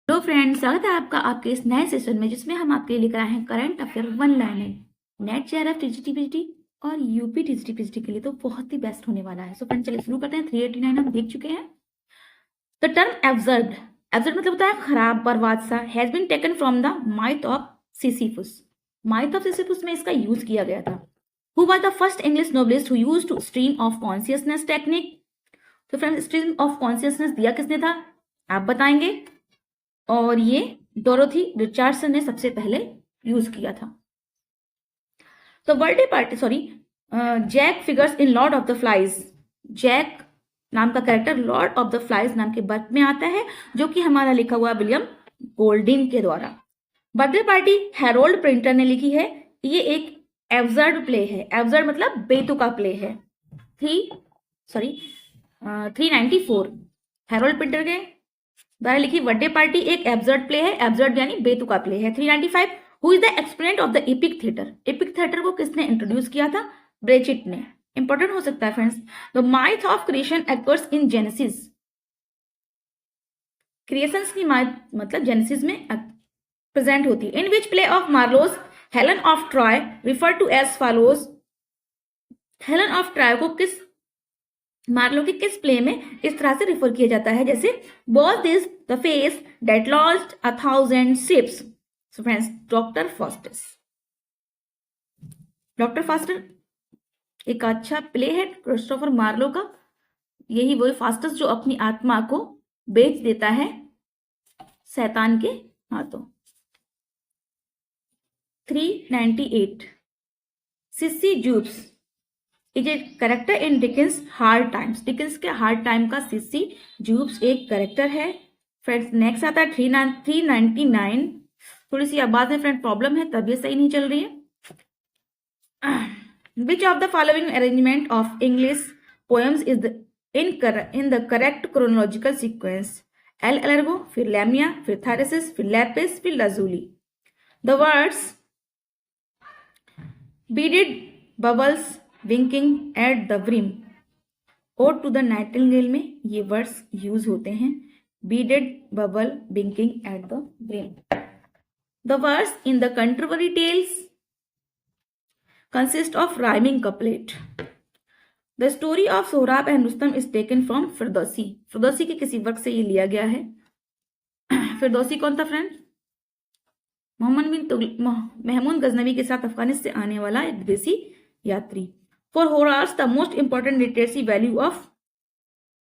Hello friends, स्वागत है आपका आपके इस नए सेशन में जिसमें हम आपके लिए लेकर आए हैं current affair one liner net JRF TGT और यूपी टीजीटी के लिए तो बहुत ही बेस्ट होने वाला है। सो फ्रेंड्स चलिए शुरू करते हैं। 389 हम देख चुके हैं। द टर्म एब्सर्ड एब्सर्ड मतलब होता है खराब बर्बाद सा has been taken from the myth of Sisyphus. Myth of Sisyphus में इसका यूज किया गया था। Who was the first English novelist who used to stream of consciousness technique. तो फ्रेंड्स स्ट्रीम ऑफ कॉन्शियसनेस दिया किसने था, आप बताएंगे। और ये डोरोथी रिचर्डसन ने सबसे पहले यूज किया था। तो birthday party Jack figures in Lord of the Flies. Jack नाम का character Lord of the Flies नाम के वर्क में आता है, जो कि हमारा लिखा हुआ विलियम गोल्डिंग के द्वारा। बर्थडे पार्टी हैरोल्ड प्रिंटर ने लिखी है। ये एक एब्सर्ड प्ले है। एब्सर्ड मतलब बेतुका प्ले है। 394 हैरोल्ड प्रिंटर के द्वारा लिखी बर्थडे पार्टी एक एब्सर्ड प्ले है। एब्सर्ड यानी बेतुका प्ले है। 395 who is the exponent of the epic theatre. Epic theatre को किसने इंट्रोड्यूस किया था, ब्रेचिट ने। इंपॉर्टेंट हो सकता है friends. The myth of creation occurs in Genesis. Creations की माइथ मतलब जेनेसिस में प्रेजेंट होती है। In which play of Marlowe's Helen of Troy refer to as follows. Helen of Troy को किस मार्लो के किस प्ले में इस तरह से रिफर किया जाता है, जैसे was this the face that lost 1000 ships. So friends Doctor Faustus. Doctor Faustus एक अच्छा प्ले है क्रिस्टोफर मार्लो का। यही वही फास्टस जो अपनी आत्मा को बेच देता है शैतान के हाथों। 398 Sissy Jupe is a character in Dickens Hard Times. Dickens के हार्ड टाइम का सिस्सी जूब्स एक करेक्टर है। फ्रेंड्स नेक्स्ट आता है 399। थोड़ी सी आवाज में फ्रेंड प्रॉब्लम है, तबीयत सही नहीं चल रही है। Which of the following arrangement of English poems is in the correct chronological sequence. L'Allegro, फिर लैमिया, फिर थायरेसिस, फिर लैपिस, फिर lazuli. The words beaded bubbles winking at the brim. Ode to the nightingale में ये words use होते हैं। Beaded bubble winking at the brim. The words in the controversy tales consist of rhyming couplet. The story of Sohrab and Rustam is taken from Firdausi. Firdausi के किसी work से ये लिया गया है। फिरदौसी कौन था फ्रेंड? महमूद गजनवी के साथ अफगानिस्तान से आने वाला एक विदेशी यात्री। For Horace, the most important literary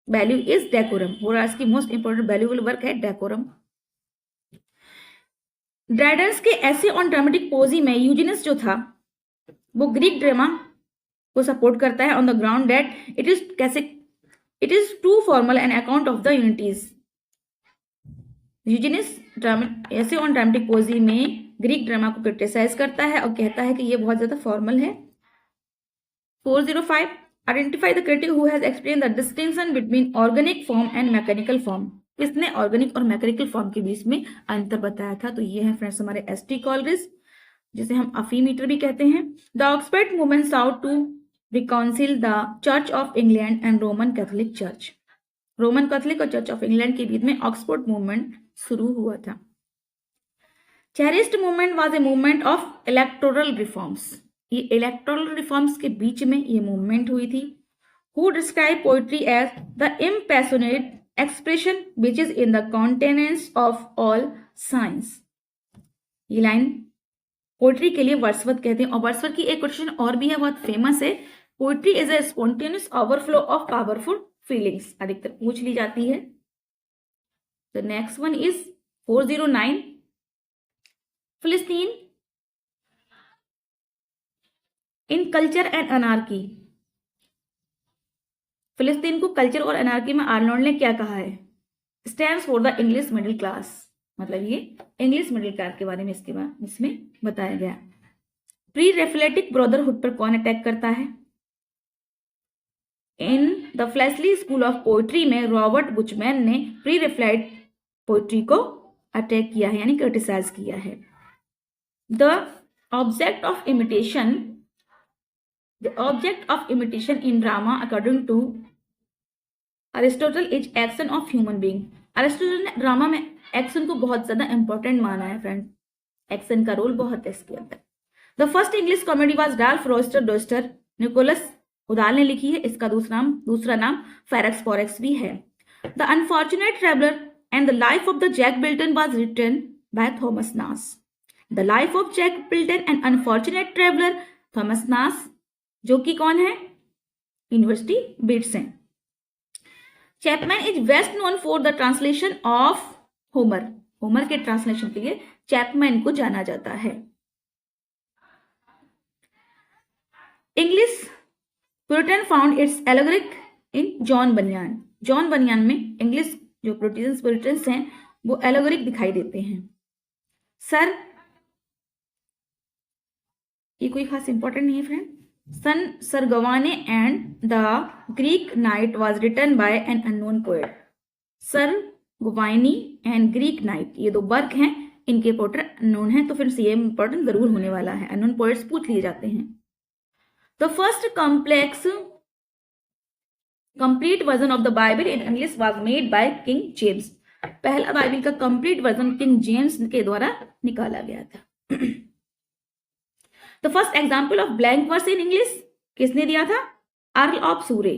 value is decorum. Horace की most important valuable work है decorum. ड्राइडर्स के ऐसे ऑन ड्रामेटिक पोजी में यूजिनस जो था वो ग्रीक ड्रामा को सपोर्ट करता है on the ground that it is too formal an account of the unities. Eugenius essay on dramatic पोजी में ग्रीक ड्रामा को क्रिटिसाइज करता है और कहता है कि ये बहुत ज्यादा फॉर्मल है। 405 identify the critic who has explained the distinction between organic form and mechanical form। किसने ऑर्गेनिक और मैकेनिकल फॉर्म के बीच में अंतर बताया था? तो ये है फ्रेंड्स हमारे एसटी कॉलरिज, जिसे हम अफीमीटर भी कहते हैं। The Oxford movement sought to reconcile the Church of England and Roman Catholic Church. Roman Catholic और चर्च ऑफ इंग्लैंड के बीच में ऑक्सफोर्ड मूवमेंट शुरू हुआ था। Chartist movement was a movement of electoral reforms. ये इलेक्टोरल रिफॉर्म्स के बीच में ये मूवमेंट हुई थी। Who describe poetry as the impassioned expression which is in the countenance of all science. ये लाइन पोइट्री के लिए वर्ड्सवर्थ कहते हैं। और वर्ड्सवर्थ की एक क्वेश्चन और भी है, बहुत फेमस है। Poetry is a spontaneous overflow of powerful feelings, अधिकतर पूछ ली जाती है। द नेक्स्ट वन इज 409 फिलिस्तीन इन कल्चर एंड अनार्की। फिलिस्तीन को कल्चर और अनार्की में आर्नोल्ड ने क्या कहा है? Stands for the English middle class. मतलब ये इंग्लिश मिडिल क्लास के बारे में इसमें बताया गया। प्री रेफ्लेटिक ब्रदरहुड पर कौन अटैक करता है? In the fleshly school of poetry में रॉबर्ट बुचमैन ने प्री रेफ्लेट पोइट्री को अटैक किया है, यानी क्रिटिसाइज किया है। The object of imitation The object of imitation in drama, according to Aristotle, is action of human being. Aristotle ने ड्रामा में एक्शन को बहुत ज्यादा इंपॉर्टेंट माना है फ्रेंड, एक्शन का रोल बहुत है इसके अंदर। The first English comedy was Ralph Roister Doister, Nicholas Udall ने लिखी है। इसका दूसरा नाम फेरेक्स फॉरेक्स भी है। The unfortunate traveller and the life of the Jack Wilton was written by Thomas Nashe. The life of Jack Wilton and unfortunate traveller, Thomas Nashe, जो कि कौन है, यूनिवर्सिटी बिट्स हैं। Chapman is best known for the translation of Homer, Homer के translation के लिए Chapman को जाना जाता है। English puritan found its allegory in John Bunyan. John Bunyan में इंग्लिश जो प्यूरिटन्स हैं वो एलेगोरिक दिखाई देते हैं। सर, ये कोई खास इंपॉर्टेंट नहीं है friend. Sir Gawain and the Green Knight was written by an unknown poet. Sir Gawain and Green Knight, ये दो वर्क हैं, इनके पोएटर अननोन हैं, तो फिर ये इंपॉर्टेंट जरूर होने वाला है, अननोन पोएट्स पूछ लिए जाते हैं। The first complete version of the Bible in English was made by King James. पहला बाइबल का कंप्लीट वर्जन किंग जेम्स के द्वारा निकाला गया था। The first example of blank verse in English किसने दिया था, Earl of Surrey.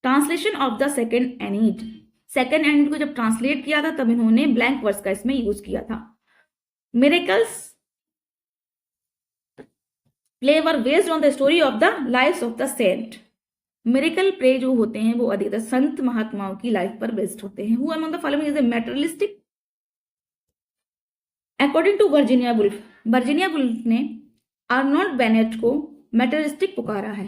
Translation of the second Aeneid, second Aeneid को जब ट्रांसलेट किया था तब इन्होंने ब्लैंक वर्स का इसमें यूज किया था। Miracles play were based on the story of the lives of the saint. Miracle play जो होते हैं वो अधिकतर संत महात्माओं की लाइफ पर बेस्ड होते हैं। Who among the following is a materialistic. According to Virginia Woolf, Virginia Woolf ने आर्नोल्ड बेनेट को मैटेरियलिस्टिक पुकारा है।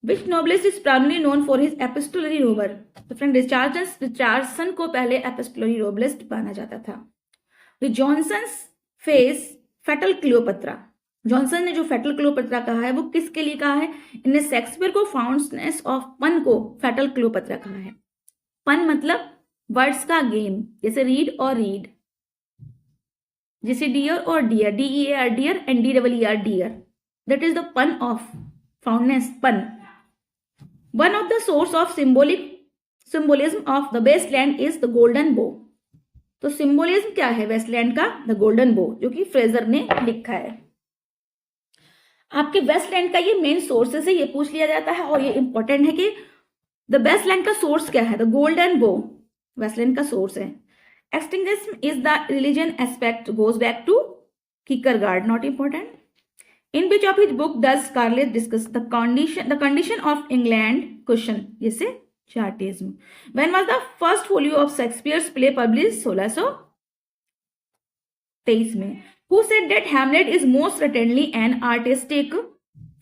Which novelist is primarily known for his epistolary रोबर। तो फ्रेंड रिचार्डसन को पहले एपिस्टोलरी रोबलिस्ट माना जाता था। The Johnson's face fatal Cleopatra. Johnson ने जो फैटल क्लियोपत्रा कहा है वो किसके लिए कहा है, इन्हें शेक्सपियर को फाउंडनेस ऑफ पन को फैटल क्लियोपत्रा कहा है। पन मतलब वर्ड्स का गेम, जैसे रीड और रीड, जैसे डियर और deer, DEAR dear and DEER deer, that is the pun of fondness, pun. One of the source of symbolism of the Waste Land is the golden bough. तो symbolism क्या है Westland का, the golden बो, जो कि Fraser ने लिखा है। आपके वेस्टलैंड का ये मेन सोर्सेस है, ये पूछ लिया जाता है, और ये इंपॉर्टेंट है कि द वेस्टलैंड का सोर्स क्या है, द गोल्डन बो वेस्टलैंड का सोर्स है। Extinction is the religion aspect goes back to Kierkegaard, not important. In which of his book does Carlyle discuss the condition of England, question, जैसे Chartism. When was the first folio of Shakespeare's play publish, 1623 में। Who said that Hamlet is most certainly an artistic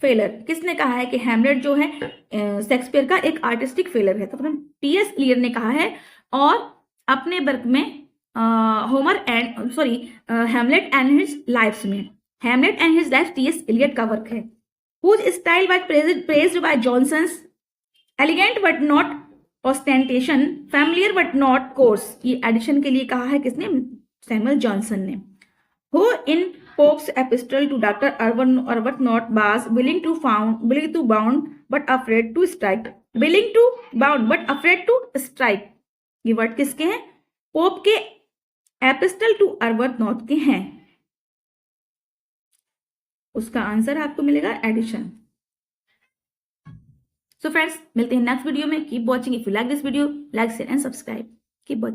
failure? किसने कहा है कि Hamlet जो है Shakespeare का एक आर्टिस्टिक फेलर है? तो T.S. Eliot ने कहा है, और अपने वर्क में हैमलेट एंड हिज लाइफ्स में, Hamlet and his life T.S. Eliot का वर्क है। Whose style was praised by Johnson's elegant but not ostentation, familiar but not coarse। ये एडिशन के लिए कहा है किसने, सैमुअल जॉनसन ने। Who in Pope's epistle to Dr. Arbuthnot was willing to bound but afraid to strike, willing to bound but afraid to strike, ये word किसके हैं, पोप के एपिस्टल टू अर्बुथनॉट के हैं। उसका आंसर आपको मिलेगा एडिशन। सो फ्रेंड्स, मिलते हैं नेक्स्ट वीडियो में। Keep watching. If you like this video, like share and subscribe. Keep watching.